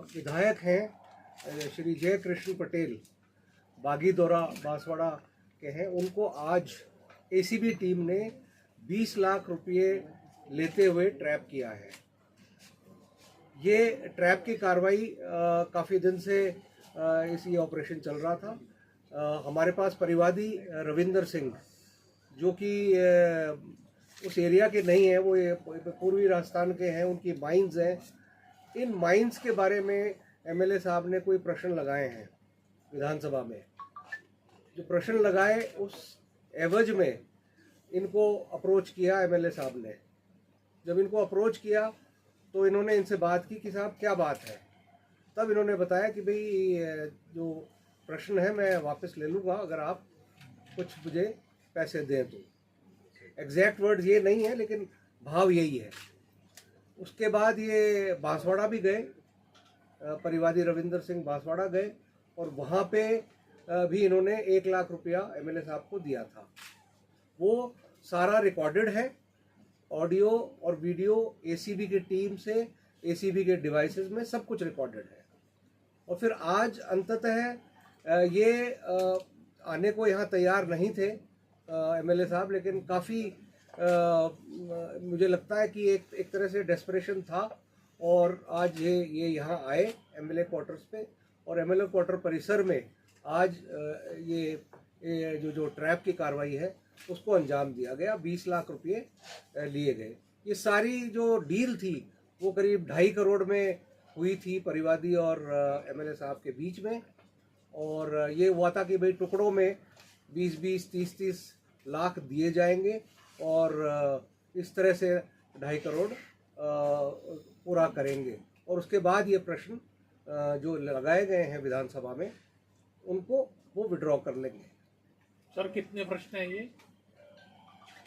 विधायक हैं श्री जय कृष्ण पटेल, बागीदौरा बांसवाड़ा के हैं, उनको आज एसीबी टीम ने 20 लाख रुपये लेते हुए ट्रैप किया है। ये ट्रैप की कार्रवाई काफ़ी दिन से ये ऑपरेशन चल रहा था। हमारे पास परिवादी रविंदर सिंह, जो कि उस एरिया के नहीं है, वो पूर्वी राजस्थान के हैं, उनकी माइंस हैं। इन माइंस के बारे में एमएलए साहब ने कोई प्रश्न लगाए हैं विधानसभा में। जो प्रश्न लगाए उस एवज में इनको अप्रोच किया एमएलए साहब ने। जब इनको अप्रोच किया तो इन्होंने इनसे बात की कि साहब क्या बात है। तब इन्होंने बताया कि भाई जो प्रश्न है मैं वापस ले लूँगा अगर आप कुछ मुझे पैसे दें तो। एग्जैक्ट वर्ड्स ये नहीं है लेकिन भाव यही है। उसके बाद ये बांसवाड़ा भी गए, परिवादी रविंदर सिंह बांसवाड़ा गए और वहाँ पे भी इन्होंने 1 लाख रुपया एमएलए साहब को दिया था। वो सारा रिकॉर्डेड है, ऑडियो और वीडियो एसीबी की टीम से, एसीबी के डिवाइसेस में सब कुछ रिकॉर्डेड है। और फिर आज अंततः ये आने को यहाँ तैयार नहीं थे एमएलए साहब, लेकिन काफ़ी मुझे लगता है कि एक तरह से डेस्परेशन था और आज ये यहाँ आए एमएलए क्वार्टर्स पे और एमएलए क्वार्टर परिसर में आज ये जो ट्रैप की कार्रवाई है उसको अंजाम दिया गया। 20 लाख रुपये लिए गए। ये सारी जो डील थी वो करीब 2.5 करोड़ में हुई थी परिवादी और एमएलए साहब के बीच में। और ये हुआ था कि भाई टुकड़ों में 20-20, 30-30 लाख दिए जाएंगे और इस तरह से 2.5 करोड़ पूरा करेंगे। और उसके बाद ये प्रश्न जो लगाए गए हैं विधानसभा में उनको वो विड्रॉ कर लेंगे। सर कितने प्रश्न हैं ये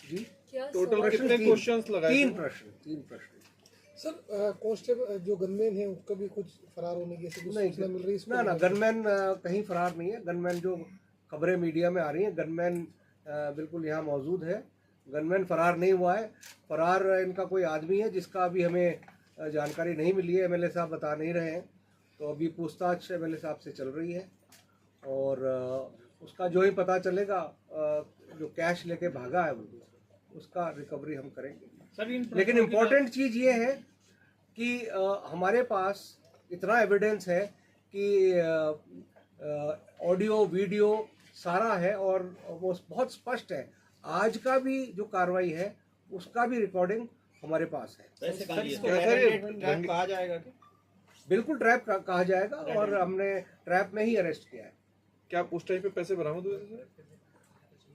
जी? टोटल कितने क्वेश्चंस लगाए? 3 प्रश्न। सर कांस्टेबल जो गनमैन है उसका भी कुछ फरार होने की सूचना मिल रही है? ना गनमैन कहीं फरार नहीं है। गनमैन जो खबरें मीडिया में आ रही हैं, गनमैन बिल्कुल यहाँ मौजूद है। गनमैन फरार नहीं हुआ है। फरार इनका कोई आदमी है जिसका अभी हमें जानकारी नहीं मिली है, एमएलए साहब बता नहीं रहे हैं। तो अभी पूछताछ एमएलए साहब से चल रही है और उसका जो ही पता चलेगा, जो कैश लेके भागा है उसका रिकवरी हम करेंगे। लेकिन इम्पोर्टेंट चीज़ ये है कि हमारे पास इतना एविडेंस है कि ऑडियो वीडियो सारा है और वो बहुत स्पष्ट है। आज का भी जो कार्रवाई है उसका भी रिकॉर्डिंग हमारे पास है। ट्रैप कहा जाएगा क्या? बिल्कुल ट्रैप कहा जाएगा और हमने ट्रैप में ही अरेस्ट किया है। क्या उस टाइम पे पैसे बरामद हुए थे?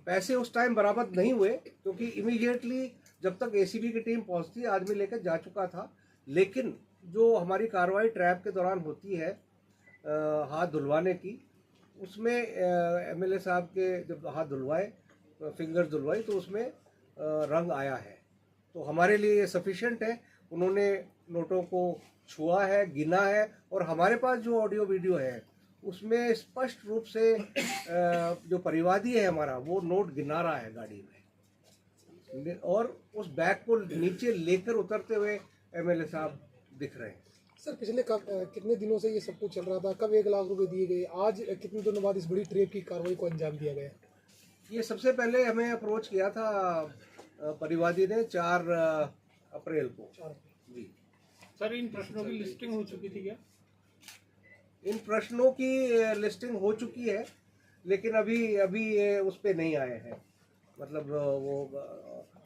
पैसे उस टाइम बरामद नहीं हुए क्योंकि इमीडिएटली जब तक एसीबी की टीम पहुंचती आदमी लेकर जा चुका था। लेकिन जो हमारी कार्रवाई ट्रैप के दौरान होती है हाथ धुलवाने की, उसमें एमएलए साहब के जब हाथ धुलवाए, फिंगर्स धुलवाई, तो उसमें रंग आया है। तो हमारे लिए ये सफिशिएंट है। उन्होंने नोटों को छुआ है, गिना है और हमारे पास जो ऑडियो वीडियो है उसमें स्पष्ट रूप से जो परिवादी है हमारा वो नोट गिना रहा है गाड़ी में और उस बैग को नीचे लेकर उतरते हुए एमएलए साहब दिख रहे हैं। सर पिछले कितने दिनों से ये सब कुछ चल रहा था? कब 1 लाख रुपए दिए गए? आज कितने दिनों बाद इस बड़ी ट्रेप की कार्रवाई को अंजाम दिया गया? ये सबसे पहले हमें अप्रोच किया था परिवादी ने 4 अप्रैल को। जी सर इन प्रश्नों की लिस्टिंग हो चुकी थी क्या? इन प्रश्नों की लिस्टिंग हो चुकी है लेकिन अभी ये उस पे नहीं आए हैं, मतलब वो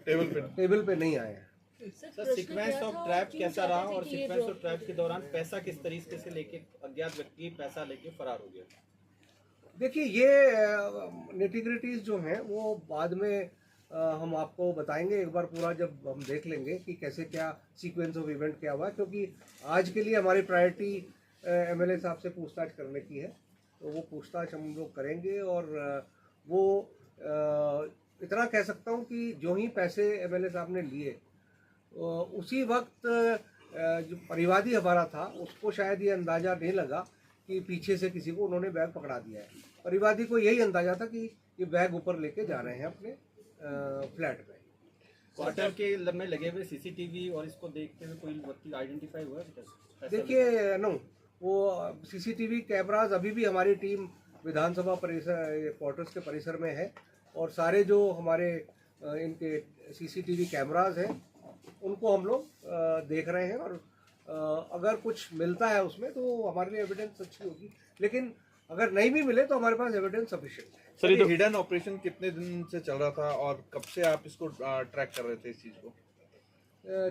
टेबल पे नहीं आए हैं। सर सीक्वेंस ऑफ ट्रैप कैसा रहा और सीक्वेंस ऑफ ट्रैप के दौरान पैसा किस तरीके से लेके अज्ञात व्यक्ति पैसा लेके फरार हो गया? देखिए ये निटिग्रिटीज जो हैं वो बाद में हम आपको बताएंगे एक बार पूरा, जब हम देख लेंगे कि कैसे क्या सीक्वेंस ऑफ इवेंट क्या हुआ। क्योंकि आज के लिए हमारी प्रायोरिटी एमएलए साहब से पूछताछ करने की है, तो वो पूछताछ हम लोग करेंगे। और वो इतना कह सकता हूँ कि जो ही पैसे एमएलए साहब ने लिए उसी वक्त जो परिवादी हमारा था उसको शायद ये अंदाज़ा नहीं लगा कि पीछे से किसी को उन्होंने बैग पकड़ा दिया है। परिवादी को यही अंदाज़ा था कि ये बैग ऊपर लेके जा रहे हैं अपने फ्लैट में। क्वार्टर के में लगे हुए सीसीटीवी और इसको देखते हुए कोई व्यक्ति आइडेंटिफाई हुआ है? देखिए नो, वो सीसीटीवी कैमराज अभी भी हमारी टीम विधानसभा परिसर क्वार्टर्स के परिसर में है और सारे जो हमारे इनके सीसीटीवी कैमराज हैं उनको हम लोग देख रहे हैं और अगर कुछ मिलता है उसमें तो हमारे लिए एविडेंस अच्छी होगी, लेकिन अगर नहीं भी मिले तो हमारे पास एविडेंस सफिशिएंट है। सर ये हिडन ऑपरेशन कितने दिन से चल रहा था और कब से आप इसको ट्रैक कर रहे थे इस चीज को?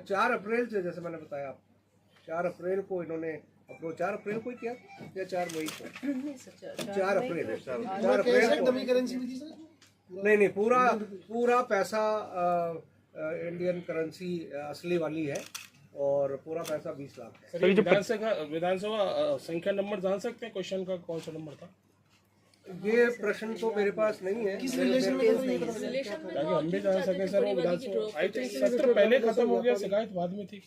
4 अप्रैल से, जैसे मैंने बताया आप, 4 अप्रैल को इन्होंने अप्रोच 4 अप्रैल को ही किया या 4 मई को? 4 अप्रैल 4 अप्रैल को। डमी करेंसी भी थी सर? नहीं, पूरा पैसा इंडियन करेंसी असली वाली है और पूरा पैसा 20 लाख है। सर विधानसभा संख्या नंबर जान सकते हैं क्वेश्चन का कौन सा नंबर था? ये प्रश्न तो मेरे पास नहीं है। किस रिलेशन में ताकि हम भी जान सके सर। वो विधानसभा आई थिंक सत्र पहले खत्म हो गया, शिकायत बाद में थी।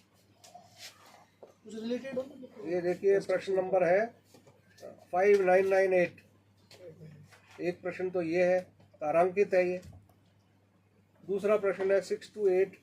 रिलेटेड हो? ये देखिए प्रश्न नंबर है 5998। एक प्रश्न तो ये है, तारांकित है ये। दूसरा प्रश्न है 628